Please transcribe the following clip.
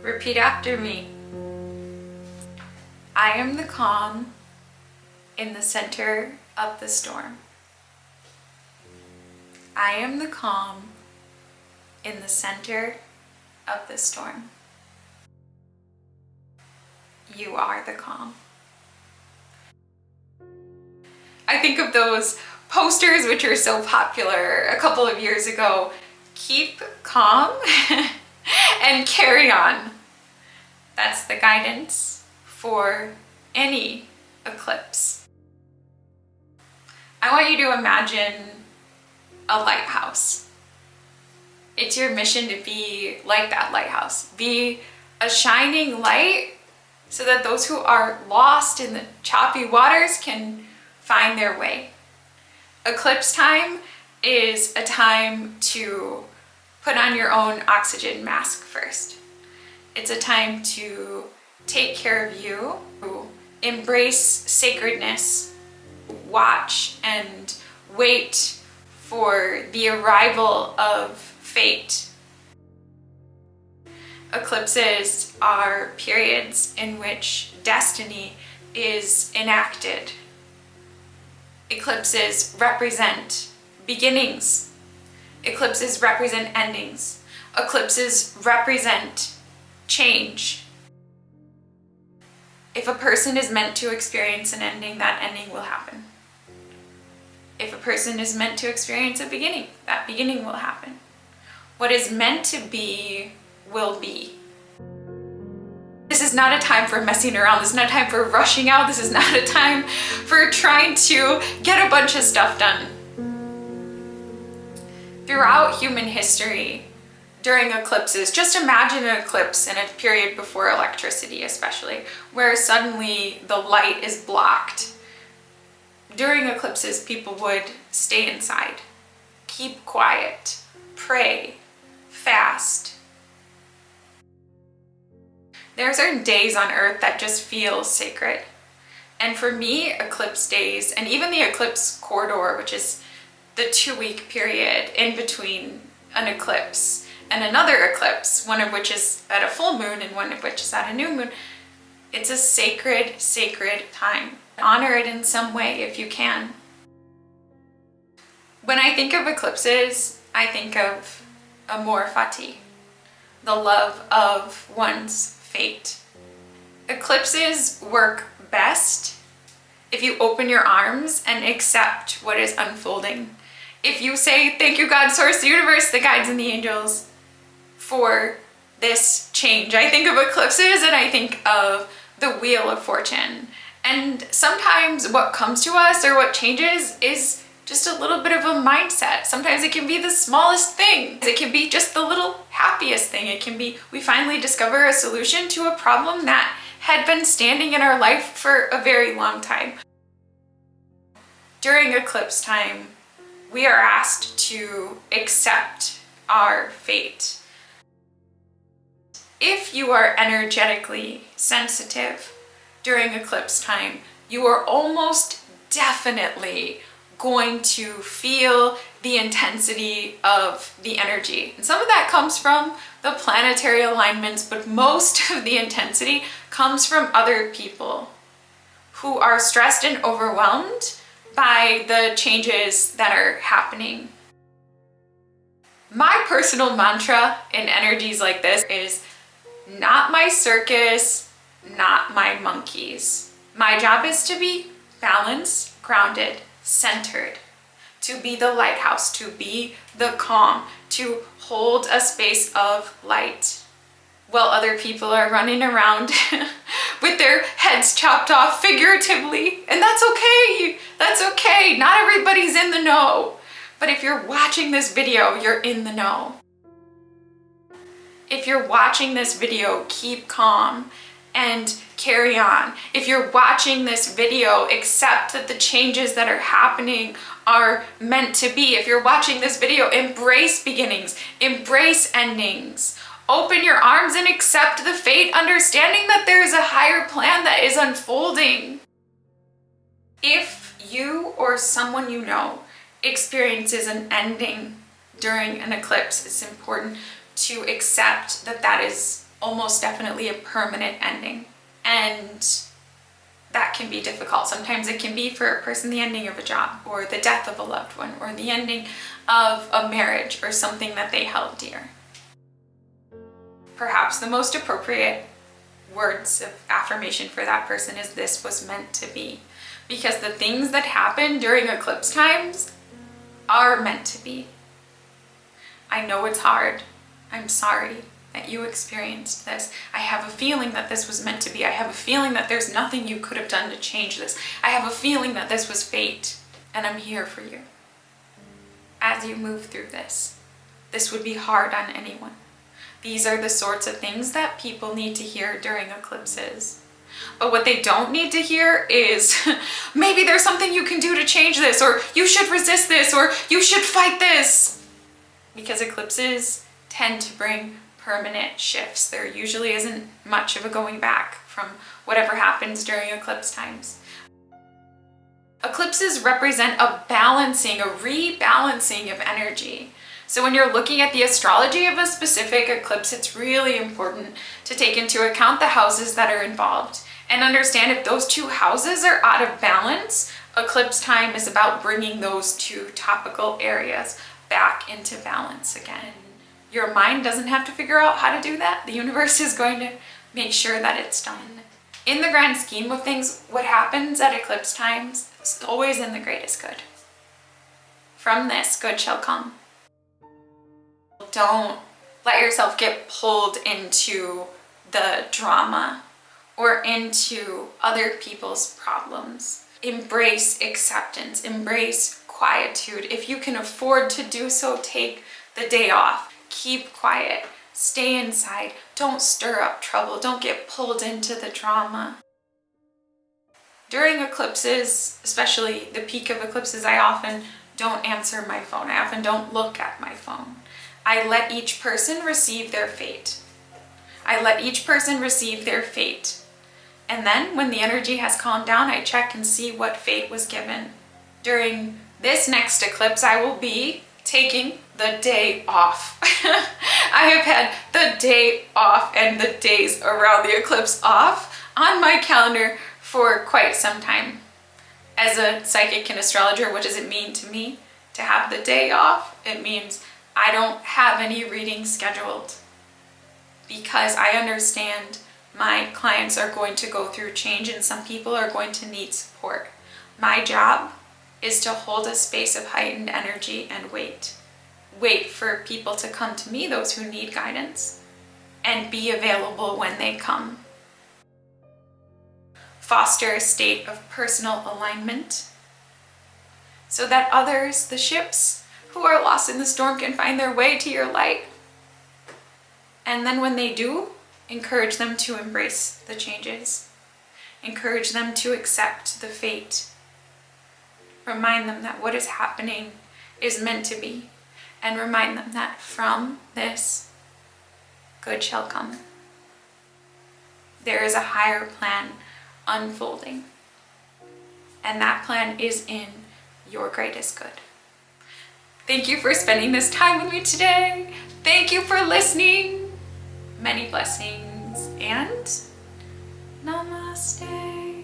Repeat after me. I am the calm in the center of the storm. I am the calm in the center of the storm. You are the calm. I think of those posters which are so popular a couple of years ago. Keep calm and carry on. That's the guidance for any eclipse. I want you to imagine a lighthouse. It's your mission to be like that lighthouse. Be a shining light so that those who are lost in the choppy waters can find their way. Eclipse time is a time to put on your own oxygen mask first. It's a time to take care of you, embrace sacredness, watch and wait for the arrival of fate. Eclipses are periods in which destiny is enacted. Eclipses represent beginnings. Eclipses represent endings. Eclipses represent change. If a person is meant to experience an ending, that ending will happen. If a person is meant to experience a beginning, that beginning will happen. What is meant to be will be. This is not a time for messing around. This is not a time for rushing out. This is not a time for trying to get a bunch of stuff done. Throughout human history, during eclipses, just imagine an eclipse in a period before electricity especially, where suddenly the light is blocked. During eclipses, people would stay inside, keep quiet, pray, fast. There are certain days on Earth that just feel sacred. And for me, eclipse days, and even the eclipse corridor, which is the 2-week period in between an eclipse and another eclipse, one of which is at a full moon and one of which is at a new moon, it's a sacred, sacred time. Honor it in some way if you can. When I think of eclipses, I think of amor fati, the love of one's fate. Eclipses work best if you open your arms and accept what is unfolding. If you say, thank you God, source, the universe, the guides and the angels for this change. I think of eclipses and I think of the wheel of fortune. And sometimes what comes to us or what changes is just a little bit of a mindset. Sometimes it can be the smallest thing. It can be just the little happiest thing. It can be we finally discover a solution to a problem that had been standing in our life for a very long time. During eclipse time, we are asked to accept our fate. If you are energetically sensitive during eclipse time, you are almost definitely going to feel the intensity of the energy. And some of that comes from the planetary alignments, but most of the intensity comes from other people who are stressed and overwhelmed by the changes that are happening. My personal mantra in energies like this is not my circus, not my monkeys. My job is to be balanced, grounded, centered, to be the lighthouse, to be the calm, to hold a space of light while other people are running around with their heads chopped off figuratively. And that's okay. That's okay. Not everybody's in the know. But if you're watching this video, you're in the know. If you're watching this video, keep calm and carry on. If you're watching this video, accept that the changes that are happening are meant to be. If you're watching this video, embrace beginnings, embrace endings. Open your arms and accept the fate, understanding that there is a higher plan that is unfolding. If you or someone you know experiences an ending during an eclipse, it's important to accept that that is almost definitely a permanent ending. And that can be difficult. Sometimes it can be for a person the ending of a job, or the death of a loved one, or the ending of a marriage or something that they held dear. Perhaps the most appropriate words of affirmation for that person is, this was meant to be. Because the things that happen during eclipse times are meant to be. I know it's hard. I'm sorry that you experienced this. I have a feeling that this was meant to be. I have a feeling that there's nothing you could have done to change this. I have a feeling that this was fate, and I'm here for you. As you move through this, this would be hard on anyone. These are the sorts of things that people need to hear during eclipses. But what they don't need to hear is, maybe there's something you can do to change this, or you should resist this, or you should fight this. Because eclipses tend to bring permanent shifts. There usually isn't much of a going back from whatever happens during eclipse times. Eclipses represent a balancing, a rebalancing of energy. So when you're looking at the astrology of a specific eclipse, it's really important to take into account the houses that are involved and understand if those two houses are out of balance. Eclipse time is about bringing those two topical areas back into balance again. Your mind doesn't have to figure out how to do that. The universe is going to make sure that it's done. In the grand scheme of things, what happens at eclipse times is always in the greatest good. From this, good shall come. Don't let yourself get pulled into the drama or into other people's problems. Embrace acceptance, embrace quietude. If you can afford to do so, take the day off. Keep quiet, stay inside, don't stir up trouble, don't get pulled into the drama. During eclipses, especially the peak of eclipses, I often don't answer my phone. I often don't look at my phone. I let each person receive their fate. I let each person receive their fate. And then when the energy has calmed down, I check and see what fate was given. During this next eclipse, I will be taking the day off. I have had the day off and the days around the eclipse off on my calendar for quite some time. As a psychic and astrologer, what does it mean to me to have the day off? It means I don't have any readings scheduled, because I understand my clients are going to go through change and some people are going to need support. My job is to hold a space of heightened energy and wait. Wait for people to come to me, those who need guidance, and be available when they come. Foster a state of personal alignment so that others, the ships who are lost in the storm, can find their way to your light. And then when they do, encourage them to embrace the changes. Encourage them to accept the fate. Remind them that what is happening is meant to be. And remind them that from this, good shall come. There is a higher plan unfolding. And that plan is in your greatest good. Thank you for spending this time with me today. Thank you for listening. Many blessings and namaste.